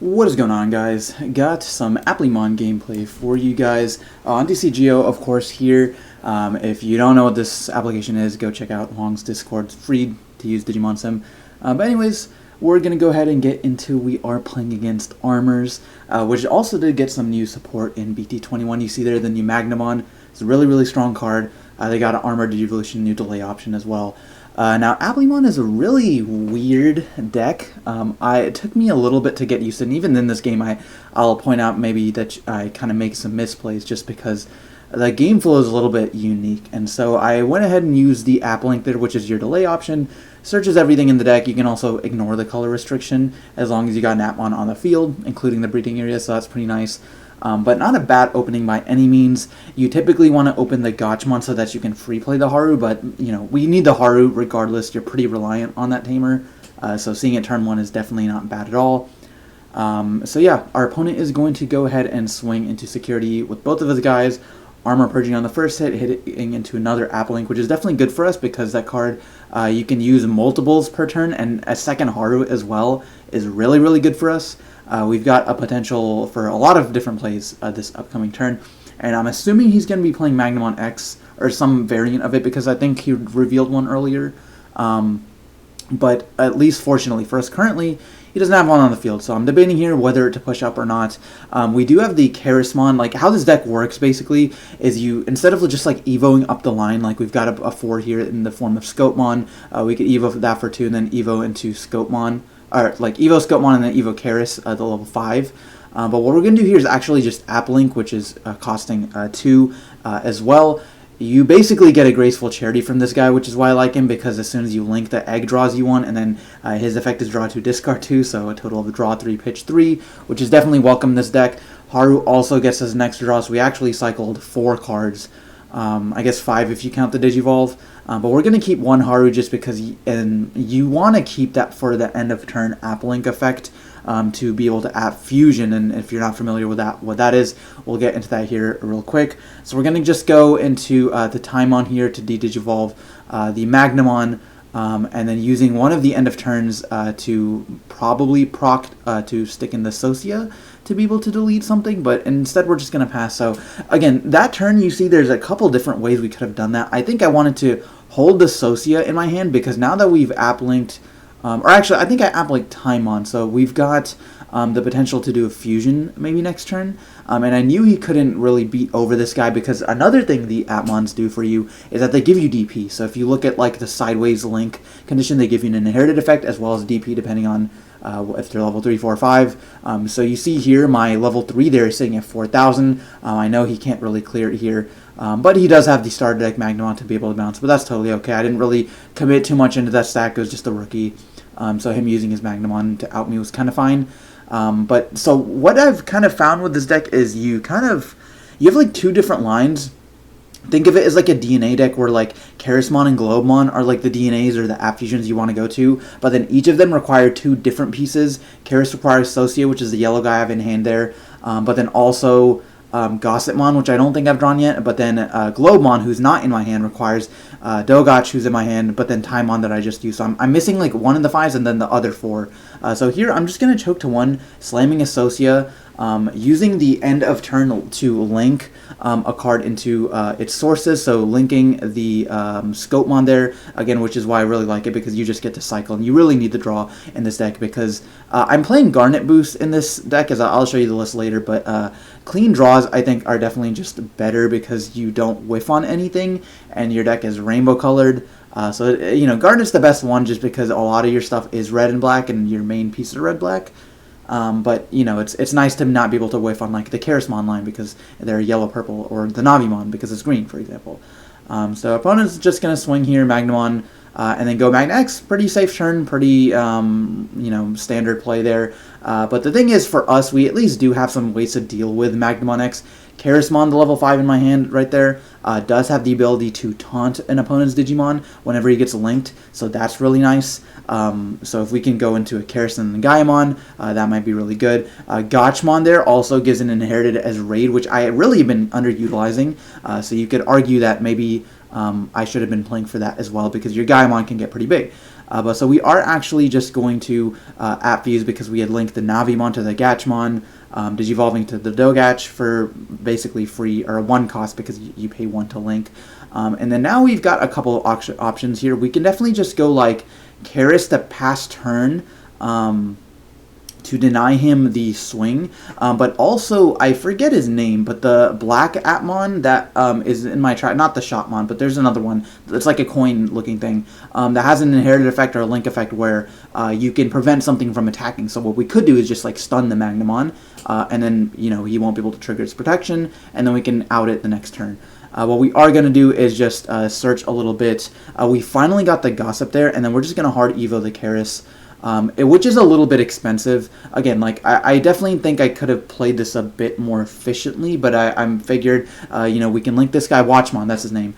What is going on, guys? Got some Appmon gameplay for you guys on DCGO, of course, here. If you don't know what this application is, go check out Wong's Discord. It's free to use Digimon Sim. But anyways, we're going to go ahead and get into we are playing against Armors, which also did get some new support in BT21. You see there the new Magnamon. It's a really, really strong card. They got an Armored Evolution new delay option as well. Now, Appmon is a really weird deck. It took me a little bit to get used to it, and even in this game, I'll point out maybe that I kind of make some misplays just because the game flow is a little bit unique. And so I went ahead and used the app link there, which is your delay option. Searches everything in the deck. You can also ignore the color restriction as long as you got an Appmon on the field, including the breeding area, so that's pretty nice. But not a bad opening by any means. You typically want to open the Gotchmon so that you can free play the Haru, but you know we need the Haru regardless. You're pretty reliant on that tamer, so seeing it turn 1 is definitely not bad at all. So yeah, our opponent is going to go ahead and swing into security with both of his guys. Armor Purging on the first hit, hitting into another App Link, which is definitely good for us because that card you can use multiples per turn, and a second Haru as well is really, really good for us. We've got a potential for a lot of different plays this upcoming turn, and I'm assuming he's going to be playing Magnamon X or some variant of it because I think he revealed one earlier. But at least fortunately for us currently, he doesn't have one on the field, so I'm debating here whether to push up or not. We do have the Charismon. Like, how this deck works, basically, is you, instead of just, like, Evoing up the line, like, we've got a 4 here in the form of Scopemon, we could Evo that for 2 and then Evo into Scopemon, or, like, Evo Scopemon and then Evo Charis at the level 5. But what we're going to do here is actually just App Link, which is costing 2 as well. You basically get a Graceful Charity from this guy, which is why I like him, because as soon as you link, the egg draws you 1, and then his effect is draw 2, discard 2, so a total of draw 3, pitch 3, which is definitely welcome in this deck. Haru also gets us an extra draw, so we actually cycled 4 cards. I guess 5 if you count the Digivolve. But we're going to keep 1 Haru just because you want to keep that for the end of turn App Link effect. To be able to app Fusion, and if you're not familiar with that, what that is, we'll get into that here real quick. So we're going to just go into the Timon here to de-Digivolve the Magnamon, and then using one of the end of turns to probably proc to stick in the Socia to be able to delete something, but instead we're just going to pass. So again, that turn, you see there's a couple different ways we could have done that. I think I wanted to hold the Socia in my hand because now that we've app linked, or actually, I think I app-linked Timon, so we've got the potential to do a fusion maybe next turn. And I knew he couldn't really beat over this guy because another thing the Appmons do for you is that they give you DP. So if you look at like the sideways link condition, they give you an inherited effect as well as DP depending on if they're level 3, 4, or 5. So you see here my level 3 there is sitting at 4,000. I know he can't really clear it here. But he does have the starter deck Magnamon to be able to bounce, but that's totally okay. I didn't really commit too much into that stack. It was just a rookie. So him using his Magnamon to out me was kind of fine. But so what I've kind of found with this deck is you have like 2 different lines. Think of it as like a DNA deck where like Charismon and Globemon are like the DNAs or the app fusions you want to go to, but then each of them require 2 different pieces. Charis requires Socia, which is the yellow guy I have in hand there, but then also Gossipmon, which I don't think I've drawn yet, but then Globemon, who's not in my hand, requires Dogotch, who's in my hand, but then Timon that I just used. So I'm missing like 1 in the 5s and then the other 4. So here I'm just going to choke to 1, slamming a Socia, using the end of turn to link a card into its sources, so linking the Scopemon there, again, which is why I really like it, because you just get to cycle, and you really need the draw in this deck, because I'm playing Garnet Boost in this deck, as I'll show you the list later, but clean draws, I think, are definitely just better because you don't whiff on anything, and your deck is rainbow colored. So, you know, Garnet's the best one just because a lot of your stuff is red and black, and your main pieces are red-black. But, you know, it's nice to not be able to whiff on, like, the Charismon line because they're yellow-purple, or the Navimon because it's green, for example. So opponent's just going to swing here, Magnamon, and then go Magna X. Pretty safe turn, pretty, you know, standard play there. But the thing is, for us, we at least do have some ways to deal with Magnamon X. Charismon, the level 5 in my hand right there, does have the ability to taunt an opponent's Digimon whenever he gets linked, so that's really nice. So if we can go into a Charis and Gaiamon, that might be really good. Gotchmon there also gives an inherited as raid, which I really have been underutilizing, so you could argue that maybe I should have been playing for that as well, because your Gaiamon can get pretty big. But so we are actually just going to app fuse because we had linked the Navimon to the Gatchmon, digivolving to the Dogach for basically free or 1 cost because you pay 1 to link. And then now we've got a couple options here. We can definitely just go like Karis to pass turn to deny him the swing, but also I forget his name, but the black Appmon that is in my track, not the Shopmon, but there's another one. It's like a coin looking thing that has an inherited effect or a link effect where you can prevent something from attacking. So what we could do is just like stun the Magnamon, and then he won't be able to trigger its protection, and then we can out it the next turn. What we are going to do is just search a little bit. We finally got the Gossip there, and then we're just going to hard Evo the Karis. Which is a little bit expensive. Again, like I definitely think I could have played this a bit more efficiently, but I'm figured, we can link this guy Watchmon, that's his name.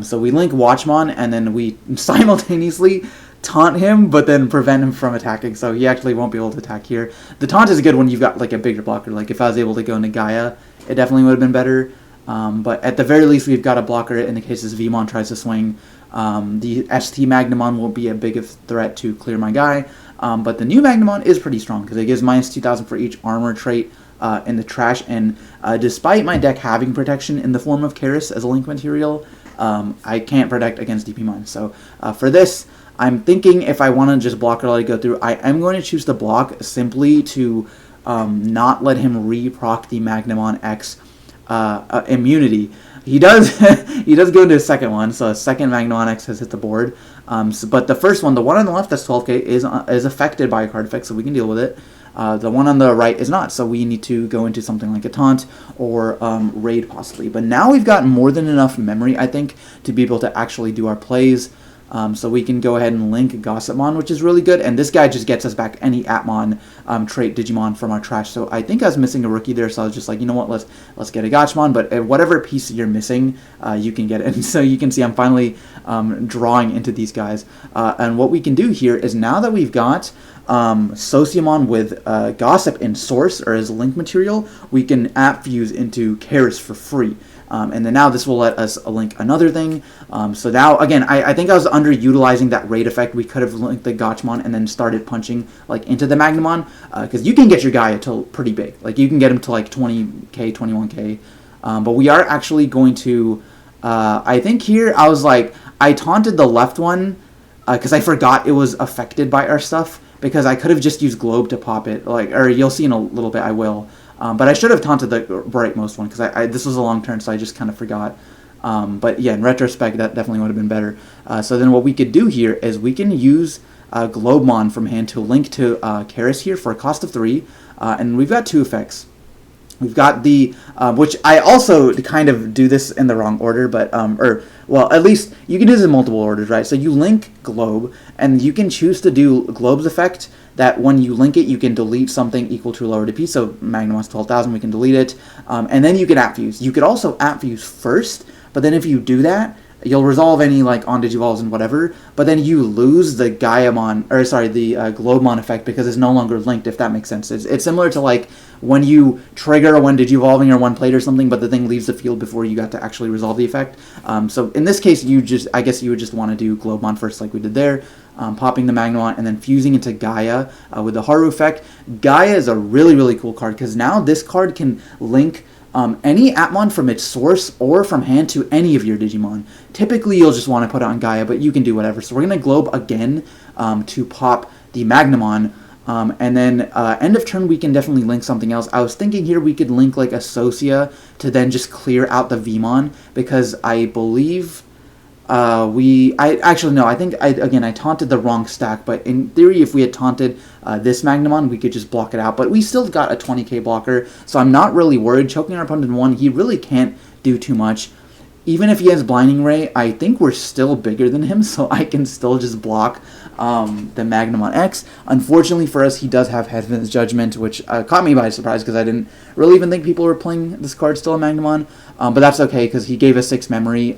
So we link Watchmon, and then we simultaneously taunt him, but then prevent him from attacking, so he actually won't be able to attack here. The taunt is good when you've got like a bigger blocker. Like if I was able to go into Gaia, it definitely would have been better. But at the very least, we've got a blocker in the case this Vmon tries to swing. The ST Magnamon will be a big threat to clear my guy, but the new Magnamon is pretty strong because it gives minus 2,000 for each armor trait in the trash, and despite my deck having protection in the form of Karis as a link material, I can't protect against DP Mine. So for this, I'm thinking if I want to just block or let it go through, I am going to choose to block simply to not let him re-proc the Magnamon X immunity. He does he does go into a second one, so a second Magna X has hit the board. But the first one, the one on the left that's 12k, is affected by a card effect, so we can deal with it. The one on the right is not, so we need to go into something like a taunt or raid possibly. But now we've got more than enough memory, I think, to be able to actually do our plays. So we can go ahead and link Gossipmon, which is really good, and this guy just gets us back any Appmon trait Digimon from our trash. So I think I was missing a rookie there, so I was just like, you know what, let's get a Gotchmon, but whatever piece you're missing, you can get it. And so you can see I'm finally drawing into these guys. And what we can do here is now that we've got Sociamon with Gossip in source, or as link material, we can app fuse into Karis for free. And then now this will let us link another thing. So now, again, I think I was underutilizing that raid effect. We could have linked the Gotchmon and then started punching like into the Magnamon, because you can get your guy to pretty big. Like you can get him to like 20k, 21k. But we are actually going to, I think here I was like, I taunted the left one because I forgot it was affected by our stuff, because I could have just used Globe to pop it. Or you'll see in a little bit I will. But I should have taunted the rightmost one because this was a long turn, so I just kind of forgot. But yeah, in retrospect, that definitely would have been better. So then what we could do here is we can use Globemon from hand to link to Karis here for a cost of 3. And we've got 2 effects. We've got the, which I also kind of do this in the wrong order, but, well, at least you can do this in multiple orders, right? So you link Globe, and you can choose to do Globe's effect, that when you link it, you can delete something equal to a lower DP, so Magnamon's 12,000, we can delete it, and then you can app fuse. You could also app fuse first, but then if you do that, you'll resolve any like on Digivolves and whatever, but then you lose the Gaiamon, or sorry, the Globemon effect because it's no longer linked, if that makes sense. It's similar to like when you trigger a one Digivolving or one plate or something, but the thing leaves the field before you got to actually resolve the effect. So in this case, I guess you would just want to do Globemon first like we did there, popping the Magnamon and then fusing into Gaia with the Haru effect. Gaia is a really, really cool card because now this card can link any Appmon from its source or from hand to any of your Digimon. Typically, you'll just want to put it on Gaia, but you can do whatever. So we're going to Globe again to pop the Magnamon, and then end of turn, we can definitely link something else. I was thinking here we could link like a Socia to then just clear out the Vmon, because I believe I think I taunted the wrong stack, but in theory, if we had taunted this Magnamon, we could just block it out. But we still got a 20k blocker, so I'm not really worried. Choking our opponent in 1, he really can't do too much. Even if he has Blinding Ray, I think we're still bigger than him, so I can still just block the Magnamon X. Unfortunately for us, he does have Heaven's Judgment, which caught me by surprise because I didn't really even think people were playing this card still in Magnamon. But that's okay because he gave us 6 memory.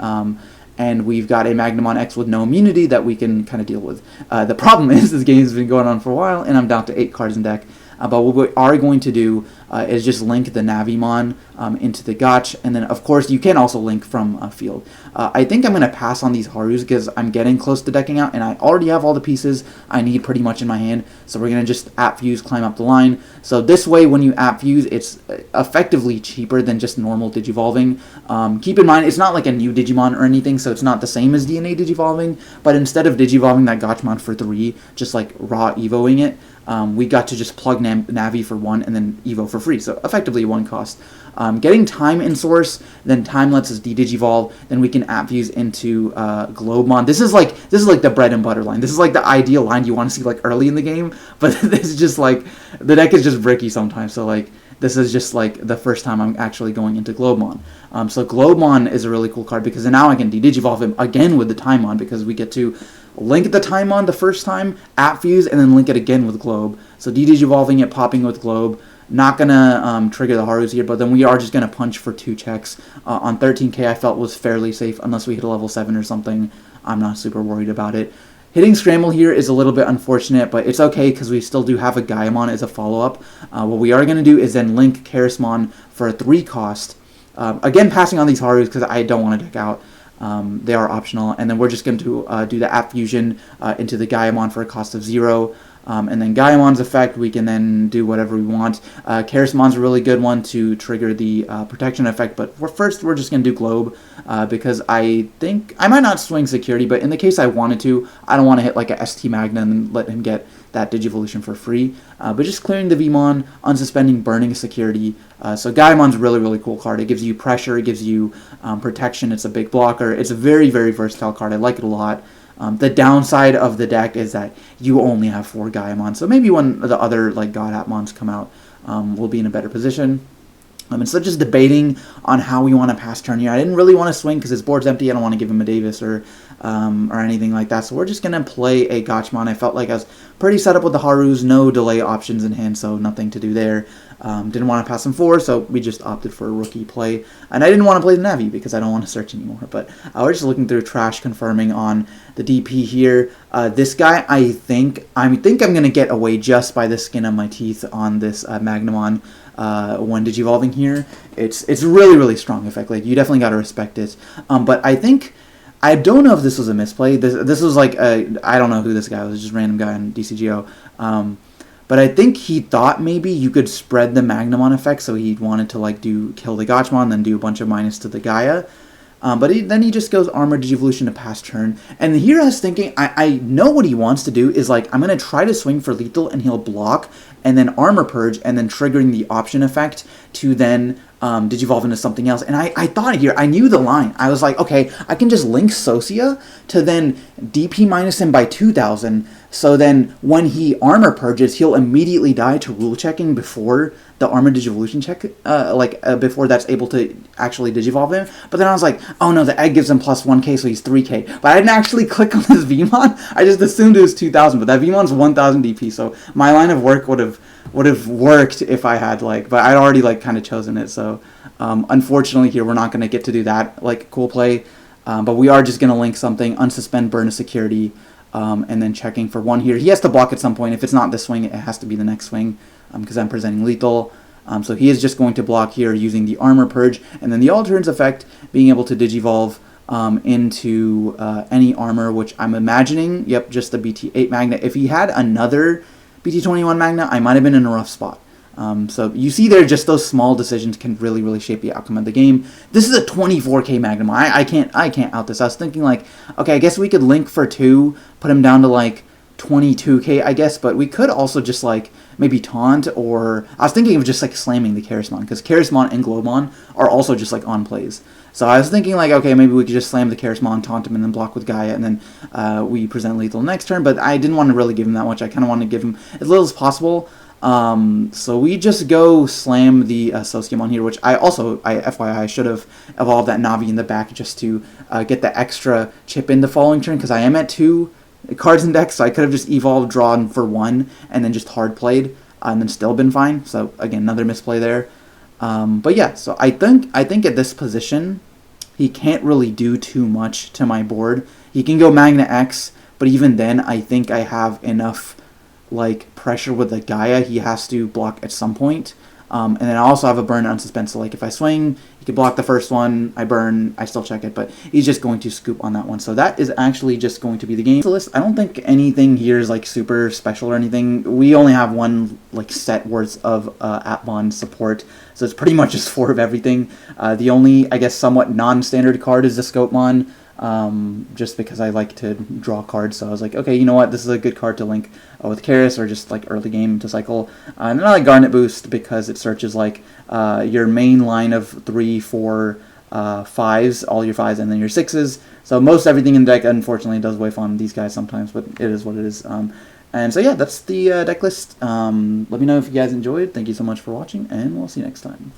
And we've got a Magnamon X with no immunity that we can kind of deal with. The problem is this game's been going on for a while, and I'm down to 8 cards in deck. But what we are going to do is just link the Navimon into the Gotch, and then of course you can also link from field. I think I'm going to pass on these Harus because I'm getting close to decking out, and I already have all the pieces I need pretty much in my hand, so we're going to just App Fuse, climb up the line. So this way, when you App Fuse, it's effectively cheaper than just normal Digivolving. Keep in mind, it's not like a new Digimon or anything, so it's not the same as DNA Digivolving, but instead of Digivolving that Gotchmon for 3, just like raw Evoing it, we got to just plug Navi for 1 and then Evo for free, so effectively 1 cost. Getting time in source, then time lets us de-Digivolve, then we can App Fuse into Globemon. This is like the bread and butter line. This is like the ideal line you want to see like early in the game, but this is just like, the deck is just bricky sometimes, so like, this is just like the first time I'm actually going into Globemon. So Globemon is a really cool card because now I can de-Digivolve him again with the Timon, because we get to link the Timon the first time, App Fuse, and then link it again with Globe. So de-Digivolving it, popping with Globe. Not gonna trigger the Harus here, but then we are just gonna punch for 2 checks. On 13k I felt was fairly safe, unless we hit a level 7 or something. I'm not super worried about it. Hitting Scramble here is a little bit unfortunate, but it's okay because we still do have a Gaiamon as a follow-up. What we are going to do is then link Charismon for a 3 cost. Again, passing on these Harus because I don't want to deck out. They are optional. And then we're just going to do the App Fusion into the Gaiamon for a cost of 0. And then Gaiamon's effect, we can then do whatever we want. Charismon's a really good one to trigger the protection effect, but first we're just going to do Globe, because I think I might not swing security, but in the case I wanted to, I don't want to hit like a ST Magna and then let him get that Digivolution for free. But just clearing the Vmon, unsuspending, burning security. So Gaiamon's a really, really cool card. It gives you pressure, it gives you protection, it's a big blocker. It's a very, very versatile card. I like it a lot. The downside of the deck is that you only have 4 Gaiamon, so maybe when the other like God Appmons come out, we'll be in a better position. Instead of just debating on how we want to pass turn here, I didn't really want to swing because his board's empty. I don't want to give him a Davis or anything like that. So we're just going to play a Gotchmon. I felt like I was pretty set up with the Harus, no delay options in hand, so nothing to do there. Didn't want to pass him 4, so we just opted for a rookie play. And I didn't want to play the Navi because I don't want to search anymore. But we're just looking through trash, confirming on the DP here. This guy, I think I'm going to get away just by the skin of my teeth on this Magnamon. When Digivolving here, it's really, really strong effect. Like, you definitely got to respect it. But I don't know if this was a misplay. This was like I don't know who this guy was, just a random guy on DCGO. But I think he thought maybe you could spread the Magnamon effect, so he wanted to like kill the Gotchmon, then do a bunch of minus to the Gaia. But then he just goes Armor Digivolution to pass turn. And here I was thinking, I know what he wants to do is like, I'm going to try to swing for lethal and he'll block, and then Armor Purge, and then triggering the option effect to then Digivolve into something else. And I thought here, I knew the line. I was like, okay, I can just link Socia to then DP minus him by 2,000. So then when he Armor Purges, he'll immediately die to rule checking before the Armor Digivolution check, before that's able to actually Digivolve him. But then I was like, oh no, the egg gives him plus 1k, so he's 3k. But I didn't actually click on this Vmon. I just assumed it was 2,000, but that Vmon's 1,000 DP, so my line of work would have worked if I had but I'd already kind of chosen it. So unfortunately here we're not going to get to do that cool play. But we are just going to link something, unsuspend, burn a security, and then checking for 1 here. He has to block at some point. If it's not this swing, it has to be the next swing, because I'm presenting lethal. So he is just going to block here using the Armor Purge, and then the Altern's effect, being able to Digivolve into any armor, which I'm imagining, yep, just the BT8 Magna. If he had another BT21 Magna, I might have been in a rough spot. So you see there, just those small decisions can really, really shape the outcome of the game. This is a 24k Magnum. I can't out this. I was thinking okay, I guess we could link for 2, put him down to 22k, I guess, but we could also just maybe taunt, or I was thinking of just slamming the Charismon, because Charismon and Globemon are also just on plays. So I was thinking okay, maybe we could just slam the Charismon, taunt him, and then block with Gaia, and then we present lethal next turn, but I didn't want to really give him that much. I kind of wanted to give him as little as possible. So we just go slam the Sociamon here, which FYI, should have evolved that Navi in the back just to get the extra chip in the following turn, because I am at 2 cards in deck, so I could have just evolved, drawn for 1, and then just hard played, and then still been fine. So again, another misplay there. But yeah, so I think at this position, he can't really do too much to my board. He can go Magna X, but even then, I think I have enough pressure with the Gaia. He has to block at some point. And then I also have a burn on suspense. So like if I swing, he could block the first one, I burn, I still check it, but he's just going to scoop on that one. So that is actually just going to be the game list. I don't think anything here is like super special or anything. We only have one like set worth of Appmon support, so it's pretty much just 4 of everything. The only, I guess, somewhat non-standard card is the Scopemon. Just because I like to draw cards, so I was like, okay, you know what, this is a good card to link with Karis or just like early game to cycle. And then I like Garnet Boost because it searches like your main line of 3, 4, 5s, all your 5s, and then your 6s. So most everything in the deck, unfortunately, does whiff on these guys sometimes, but it is what it is. And so yeah, that's the deck list. Let me know if you guys enjoyed. Thank you so much for watching, and we'll see you next time.